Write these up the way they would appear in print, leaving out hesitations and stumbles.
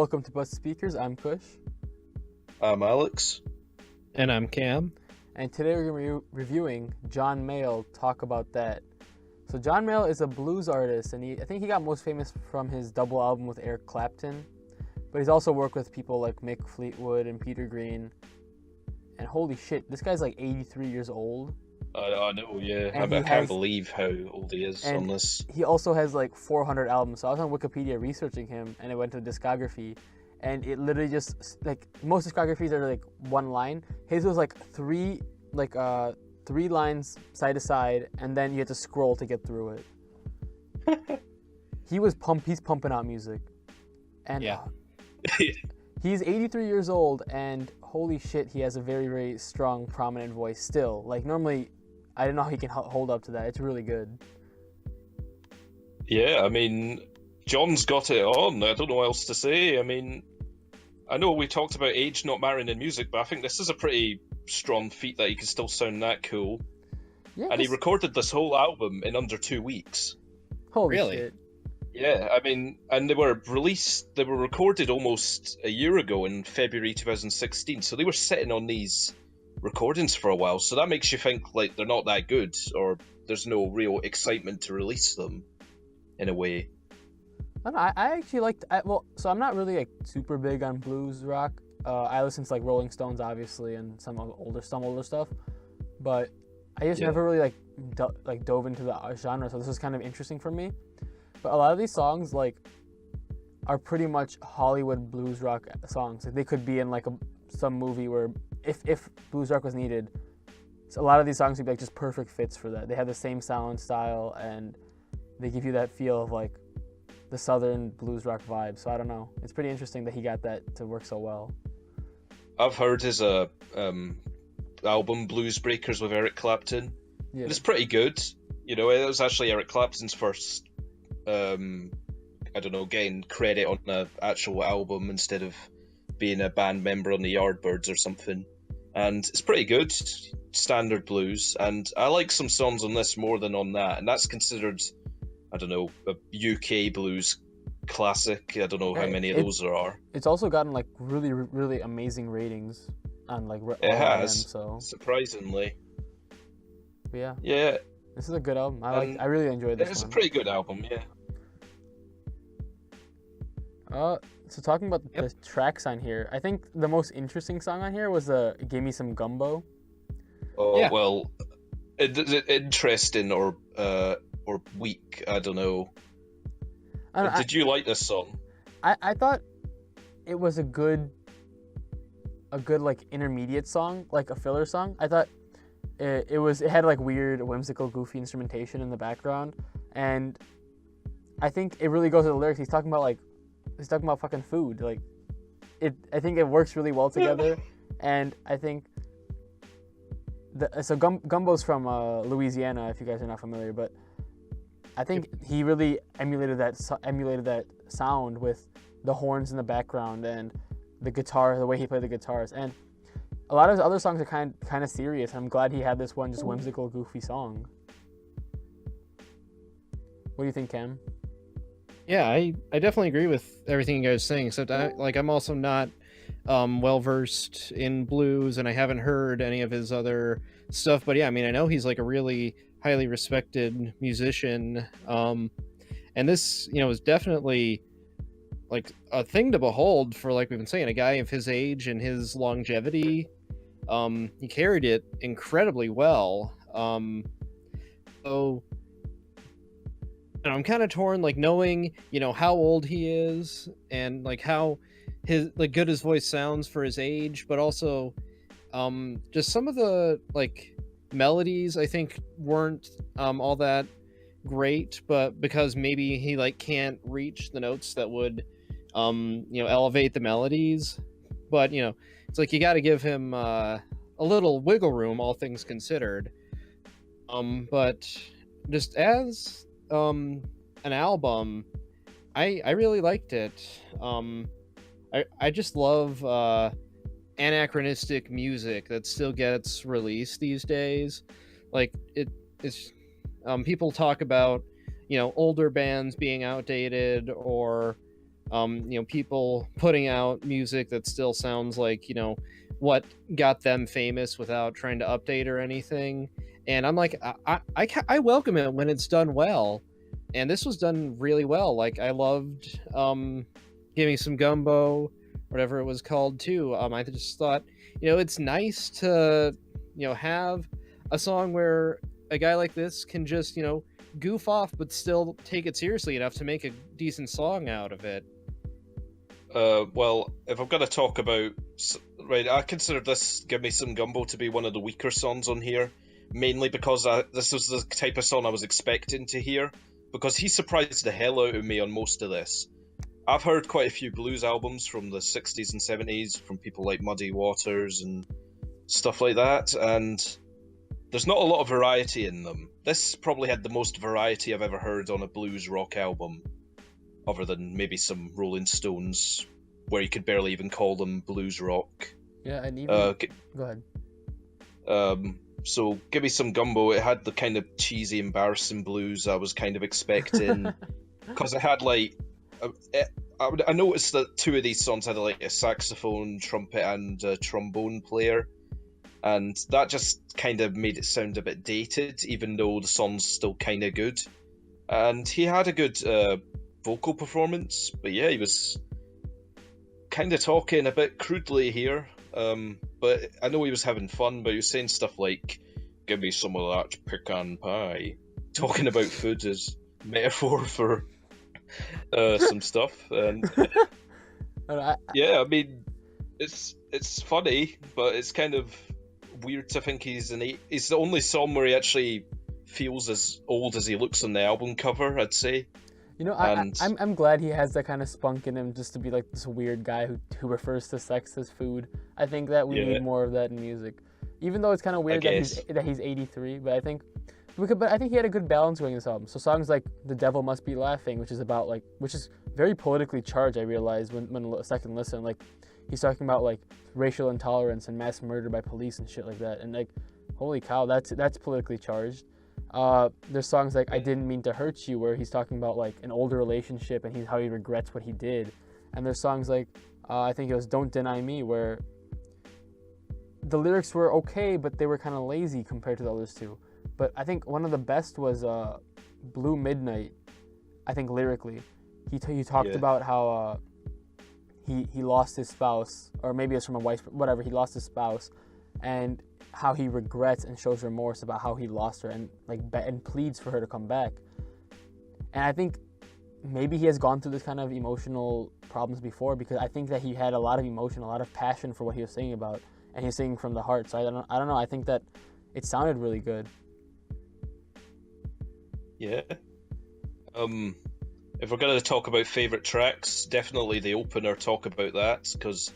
welcome to Bust Speakers. I'm Kush, I'm Alex. And I'm Cam. and today we're going to be reviewing John Mayall, Talk About That. So John Mayall is a blues artist, and I think he got most famous from his double album with Eric Clapton, but he's also worked with people like Mick Fleetwood and Peter Green, and holy shit, this guy's like 83 years old. I know, yeah. And I he can't has- believe how old he is and on this. He also has like 400 albums, so I was on Wikipedia researching him, and I went to discography, and it literally just, like, most discographies are like one line. His was like three lines side to side, and then you had to scroll to get through it. He's pumping out music. And Yeah. he's 83 years old, and holy shit, he has a very, very strong, prominent voice still. Like, normally, I don't know how he can hold up to that. It's really good. Yeah, I mean, John's got it on. I don't know what else to say. I mean, I know we talked about age not mattering in music, but I think this is a pretty strong feat that he can still sound that cool. Yeah, And he recorded this whole album in under 2 weeks. holy Really? shit. Yeah, I mean, and they were recorded almost a year ago in February 2016, so they were sitting on these recordings for a while, so that makes you think, like, they're not that good, or there's no real excitement to release them, in a way. I don't know, I actually liked. So I'm not really like super big on blues rock. I listen to like Rolling Stones, obviously, and some older stuff, but I just Yeah. never really dove into the genre. So this is kind of interesting for me. But a lot of these songs are pretty much Hollywood blues rock songs. Like, they could be in like some movie where if blues rock was needed. So a lot of these songs would be like just perfect fits for that. They have the same sound style, and they give you that feel of like the southern blues rock vibe. So I don't know. It's pretty interesting that he got that to work so well. I've heard his album Blues Breakers with Eric Clapton. Yeah. And it's pretty good. You know, it was actually Eric Clapton's first, getting credit on an actual album instead of being a band member on the Yardbirds or something. And it's pretty good, standard blues. And I like some songs on this more than on that. And that's considered, a UK blues classic. I don't know how many of those there are. It's also gotten like really, really amazing ratings on like It RIM, has, so surprisingly. but yeah, Yeah, this is a good album. And I really enjoyed this it's a one. pretty good album, yeah. So talking about the tracks on here, I think the most interesting song on here was "Gimme Some Gumbo." Oh, Yeah. well, interesting or weak, I don't know. Did you like this song? I thought it was a good like intermediate song, like a filler song. I thought it had like weird, whimsical, goofy instrumentation in the background, and I think it really goes with the lyrics. He's talking about fucking food. Like, I think it works really well together, and I think Gumbo's from Louisiana, if you guys are not familiar, but I think he really emulated that sound with the horns in the background and the guitar, the way he played the guitars. And a lot of his other songs are kind of serious, and I'm glad he had this one just whimsical, goofy song. What do you think, Cam? Yeah, I definitely agree with everything you guys are saying, except I'm also not well versed in blues, and I haven't heard any of his other stuff. But yeah, I mean, I know he's like a really highly respected musician, and this, is definitely like a thing to behold for, like we've been saying, a guy of his age and his longevity. He carried it incredibly well. So I'm kind of torn, like, knowing, how old he is and like how good his voice sounds for his age, but also just some of the like melodies I think weren't all that great, but because maybe he like can't reach the notes that would elevate the melodies. But it's like you got to give him a little wiggle room, all things considered. But just as an album, I really liked it. I just love anachronistic music that still gets released these days. Like it's people talk about older bands being outdated, or people putting out music that still sounds like, what got them famous without trying to update or anything. And I'm like, I welcome it when it's done well. And this was done really well. Like, I loved Gimme Some Gumbo, whatever it was called too. I just thought, it's nice to, have a song where a guy like this can just, goof off, but still take it seriously enough to make a decent song out of it. Well, if I'm going to talk about... Right, I consider this Give Me Some Gumbo to be one of the weaker songs on here, mainly because this was the type of song I was expecting to hear, because he surprised the hell out of me on most of this. I've heard quite a few blues albums from the 60s and 70s, from people like Muddy Waters and stuff like that, and there's not a lot of variety in them. This probably had the most variety I've ever heard on a blues rock album, other than maybe some Rolling Stones, where you could barely even call them blues rock. Yeah, and even... Go ahead. So, Give Me Some Gumbo, it had the kind of cheesy, embarrassing blues I was kind of expecting, because it had, like... I noticed that two of these songs had, like, a saxophone, trumpet, and a trombone player, and that just kind of made it sound a bit dated, even though the song's still kind of good. And he had a good vocal performance, but yeah, he was kind of talking a bit crudely here, but I know he was having fun, but he was saying stuff like, give me some of that pecan pie, talking about food as metaphor for some stuff, and yeah, I mean, it's funny, but it's kind of weird to think he's the only song where he actually feels as old as he looks on the album cover, I'd say. I'm glad he has that kind of spunk in him, just to be like this weird guy who refers to sex as food. I think that we need more of that in music, even though it's kind of weird that he's 83. But I think he had a good balance going this album. So songs like "The Devil Must Be Laughing," which is very politically charged. I realized when a second listen, like he's talking about like racial intolerance and mass murder by police and shit like that. And like, holy cow, that's politically charged. There's songs like "I Didn't Mean to Hurt You," where he's talking about like an older relationship and how he regrets what he did. And there's songs like I think it was "Don't Deny Me," where the lyrics were okay, but they were kind of lazy compared to the others two. But I think one of the best was "Blue Midnight." I think lyrically, he talked about how he lost his spouse, or maybe it's from a wife, whatever. He lost his spouse, and how he regrets and shows remorse about how he lost her, and and pleads for her to come back. And I think maybe he has gone through this kind of emotional problems before, because I think that he had a lot of emotion, a lot of passion for what he was singing about, and he's singing from the heart. So I don't know. I think that it sounded really good. Yeah. If we're going to talk about favourite tracks, definitely the opener, talk about that, because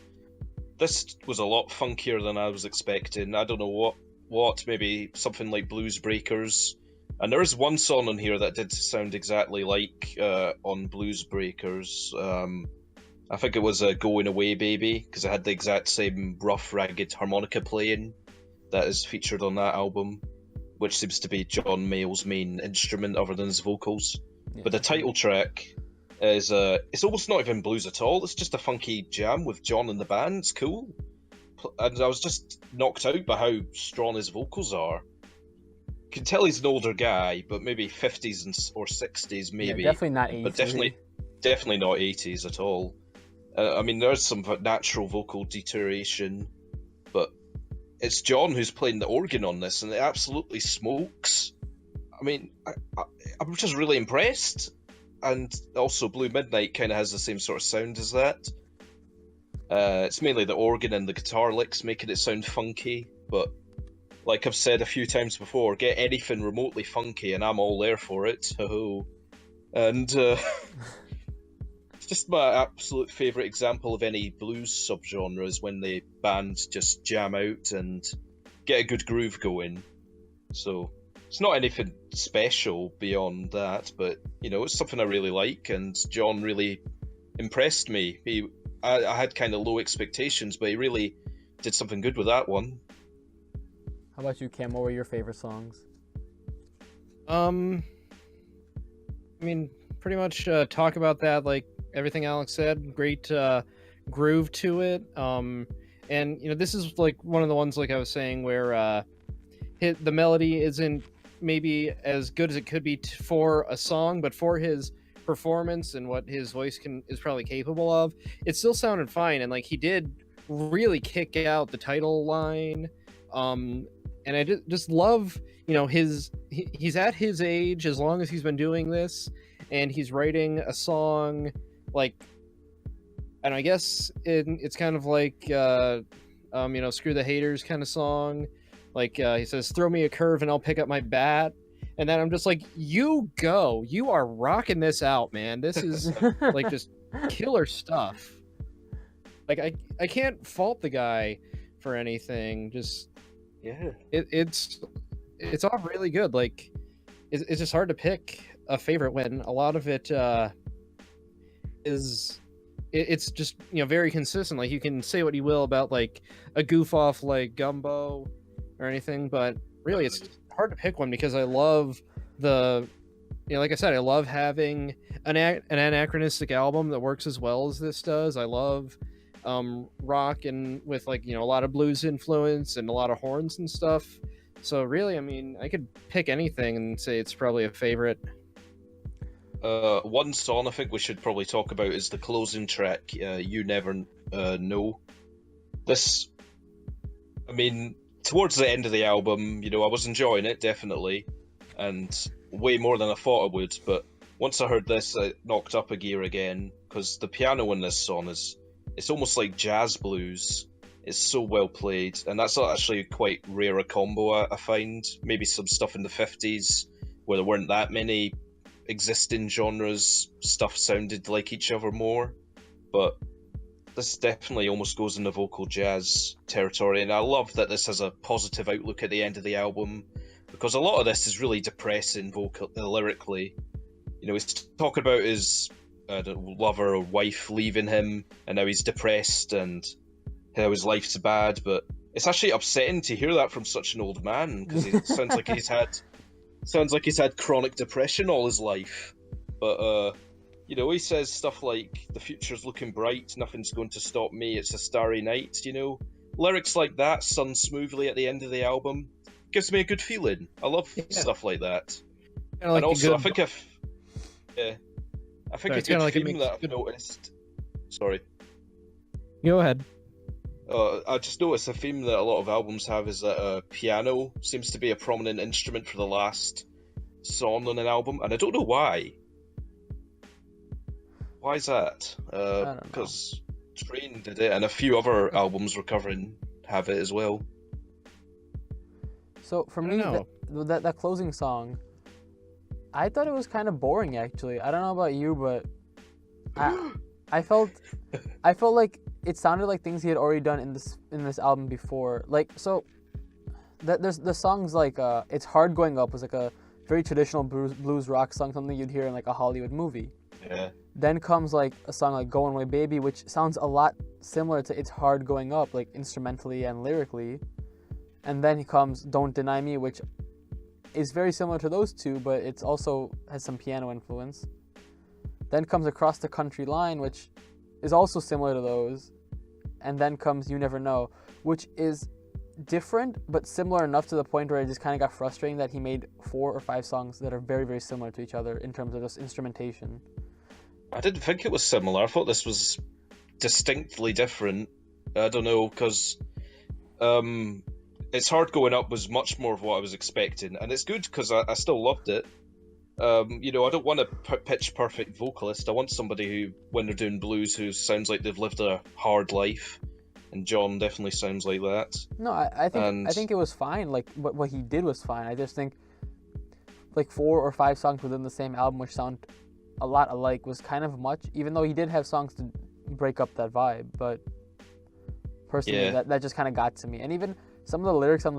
this was a lot funkier than I was expecting. I don't know what, maybe something like Blues Breakers. And there is one song on here that did sound exactly like on Blues Breakers. I think it was Going Away Baby, because it had the exact same rough, ragged harmonica playing that is featured on that album, which seems to be John Mayall's main instrument other than his vocals. Yeah. But the title track is it's almost not even blues at all. It's just a funky jam with John and the band. It's cool. And I was just knocked out by how strong his vocals are. You can tell he's an older guy, but maybe 50s or 60s maybe. Yeah, definitely not 80s. But definitely not 80s at all. I mean, there's some natural vocal deterioration, but it's John who's playing the organ on this, and it absolutely smokes. I mean, I'm just really impressed. And also, Blue Midnight kind of has the same sort of sound as that. It's mainly the organ and the guitar licks making it sound funky, but like I've said a few times before, get anything remotely funky and I'm all there for it. Ho-ho. And it's just my absolute favourite example of any blues subgenre is when the band just jam out and get a good groove going. So it's not anything special beyond that, but it's something I really like, and John really impressed me. I had kind of low expectations, but he really did something good with that one. How about you, Cam? What were your favorite songs? I mean, pretty much talk about that. Like, everything Alex said. Great groove to it. And this is like one of the ones, like I was saying, where the melody isn't maybe as good as it could be for a song, but for his performance and what his voice is probably capable of, it still sounded fine. And like he did really kick out the title line. And I just love, he's at his age, as long as he's been doing this, and he's writing a song like, and I guess it's kind of like screw the haters kind of song. Like he says, throw me a curve and I'll pick up my bat. And then I'm just like, you are rocking this out, man. This is like just killer stuff. Like I can't fault the guy for anything. Just Yeah. It's all really good. Like it's just hard to pick a favorite when a lot of it is it's just very consistent. Like you can say what you will about like a goof off like Gumbo or anything, but really it's hard to pick one because I love like I said, I love having an anachronistic album that works as well as this does. I love rock and with like a lot of blues influence and a lot of horns and stuff. So really, I mean, I could pick anything and say it's probably a favorite. One song I think we should probably talk about is the closing track, You Never Know. This, I mean, towards the end of the album, I was enjoying it, definitely, and way more than I thought I would, but once I heard this, it knocked up a gear again, because the piano in this song it's almost like jazz blues. It's so well played, and that's actually quite rare a combo, I find. Maybe some stuff in the 50s, where there weren't that many existing genres, stuff sounded like each other more, but this definitely almost goes into vocal jazz territory, and I love that this has a positive outlook at the end of the album, because a lot of this is really depressing lyrically. He's talking about his lover or wife leaving him, and now he's depressed and how his life's bad, but it's actually upsetting to hear that from such an old man, because it sounds like he's had chronic depression all his life. But he says stuff like, the future's looking bright, nothing's going to stop me, it's a starry night. Lyrics like that sung smoothly at the end of the album gives me a good feeling. I love stuff like that. Like, and also I think a Sorry, good theme that I've noticed. Sorry. Go ahead. I just noticed a theme that a lot of albums have is that piano seems to be a prominent instrument for the last song on an album, and I don't know why. Why is that? Because Train did it, and a few other albums recovering have it as well. So for me, that closing song, I thought it was kind of boring actually. I don't know about you, but I felt like it sounded like things he had already done in this album before. Like, so there's the songs like It's Hard Going Up was like a very traditional blues rock song, something you'd hear in like a Hollywood movie. Yeah. Then comes like a song like Going Away Baby, which sounds a lot similar to It's Hard Going Up, like instrumentally and lyrically. And then comes Don't Deny Me, which is very similar to those two, but it's also has some piano influence. Then comes Across the Country Line, which is also similar to those. And then comes You Never Know, which is different but similar enough to the point where it just kind of got frustrating that he made 4 or 5 songs that are very, very similar to each other in terms of just instrumentation. I didn't think it was similar. I thought this was distinctly different. I don't know, because It's Hard Going Up was much more of what I was expecting, and it's good because I still loved it. I don't want a pitch perfect vocalist. I want somebody who, when they're doing blues, who sounds like they've lived a hard life, and John definitely sounds like that. No, I think it was fine. Like what he did was fine. I just think like 4 or 5 songs within the same album, which sound a lot alike, was kind of much. Even though he did have songs to break up that vibe, but personally, that just kind of got to me. And even some of the lyrics on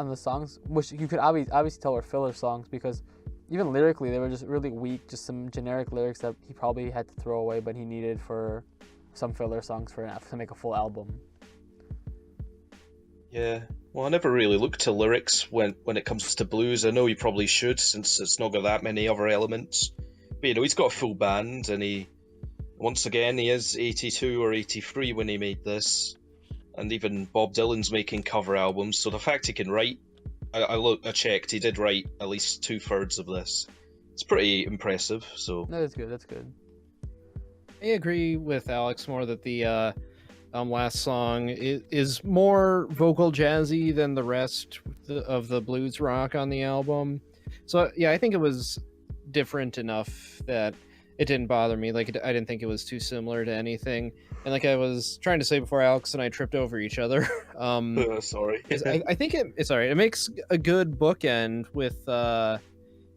the songs, which you could obviously tell were filler songs, because even lyrically they were just really weak, just some generic lyrics that he probably had to throw away, but he needed for some filler songs to make a full album. Yeah, well, I never really look to lyrics when it comes to blues. I know you probably should, since it's not got that many other elements. But he's got a full band, and he Once again, he is 82 or 83 when he made this, and even Bob Dylan's making cover albums, so the fact he can write, I checked, he did write at least 2/3 of this. It's pretty impressive, so... No, that's good, that's good. I agree with Alex more that the last song is more vocal jazzy than the rest of the blues rock on the album. So yeah, I think it was different enough that it didn't bother me. Like, I didn't think it was too similar to anything. And like I was trying to say before, Alex and I tripped over each other. Sorry. I think it's all right. It makes a good bookend with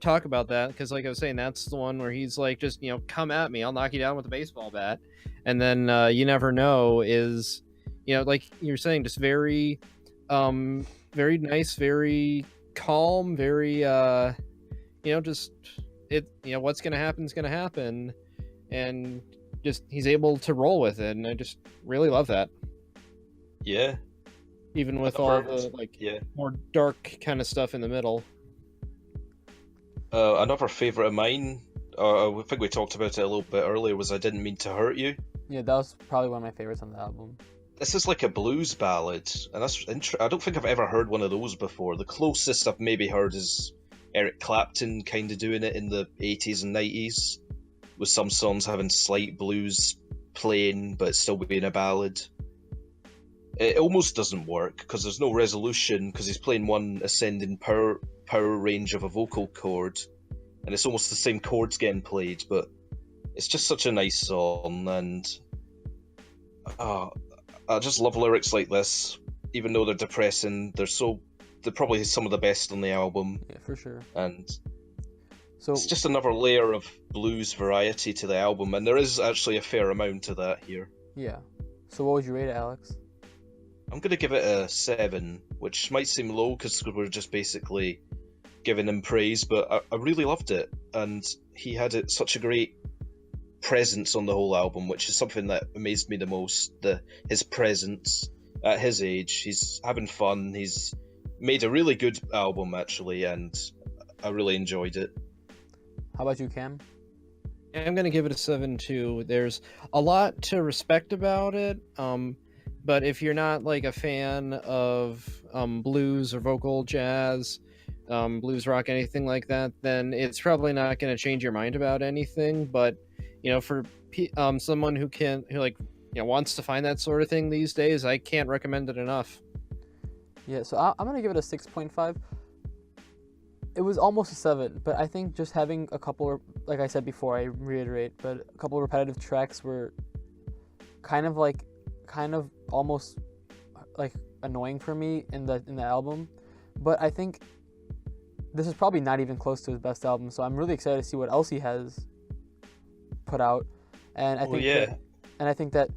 talk about that, because like I was saying, that's the one where he's like, just, you know, come at me, I'll knock you down with a baseball bat. And then You Never Know is, you know, like you're saying, just very very nice, very calm, very you know, just it, you know, what's gonna happen is gonna happen, and just he's able to roll with it, and I just really love that. Yeah. Even with all the like more dark kind of stuff in the middle. Another favourite of mine, I think we talked about it a little bit earlier, was I Didn't Mean to Hurt You. Yeah, that was probably one of my favorites on the album. This is like a blues ballad, and that's I don't think I've ever heard one of those before. The closest I've maybe heard is Eric Clapton kind of doing it in the 80s and 90s, with some songs having slight blues playing, but still being a ballad. It almost doesn't work, because there's no resolution, because he's playing one ascending power range of a vocal chord, and it's almost the same chords getting played, but it's just such a nice song, and I just love lyrics like this. Even though they're depressing, they're probably some of the best on the album. Yeah, for sure. And so it's just another layer of blues variety to the album, and there is actually a fair amount of that here. Yeah. So what would you rate it, Alex? I'm going to give it a 7, which might seem low because we're just basically giving him praise, but I really loved it, and he had such a great presence on the whole album, which is something that amazed me the most. His presence at his age, he's having fun, he's made a really good album actually, and I really enjoyed it. How about you, Cam? I'm going to give it a 7 too. There's a lot to respect about it, but if you're not like a fan of blues or vocal jazz, blues rock, anything like that, then it's probably not going to change your mind about anything. But you know, for someone who like, you know, wants to find that sort of thing these days, I can't recommend it enough. Yeah, so I'm gonna give it a 6.5. It was almost a 7, but I think just having a couple, like I said before, I reiterate, but a couple of repetitive tracks were kind of almost like annoying for me in the album. But I think this is probably not even close to his best album, so I'm really excited to see what else he has put out. And I think that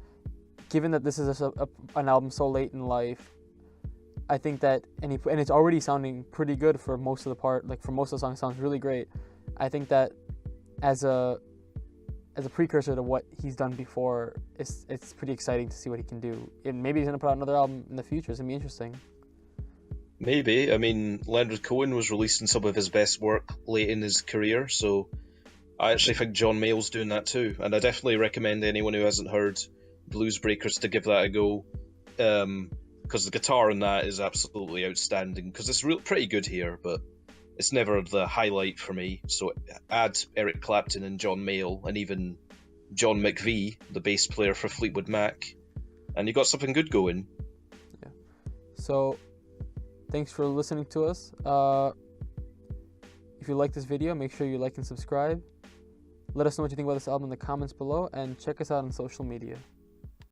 given that this is an album so late in life, I think that and it's already sounding pretty good for most of the part, like for most of the songs, sounds really great. I think that as a precursor to what he's done before, it's pretty exciting to see what he can do. And maybe he's gonna put out another album in the future. It's gonna be interesting. Maybe. I mean, Leonard Cohen was releasing some of his best work late in his career, so I actually think John Mayall's doing that too, and I definitely recommend anyone who hasn't heard Blues Breakers to give that a go, because the guitar in that is absolutely outstanding, because it's pretty good here, but it's never the highlight for me. So add Eric Clapton and John Mayall, and even John McVie, the bass player for Fleetwood Mac, and you got something good going. Yeah. So thanks for listening to us. If you like this video, make sure you like and subscribe. Let us know what you think about this album in the comments below, and check us out on social media.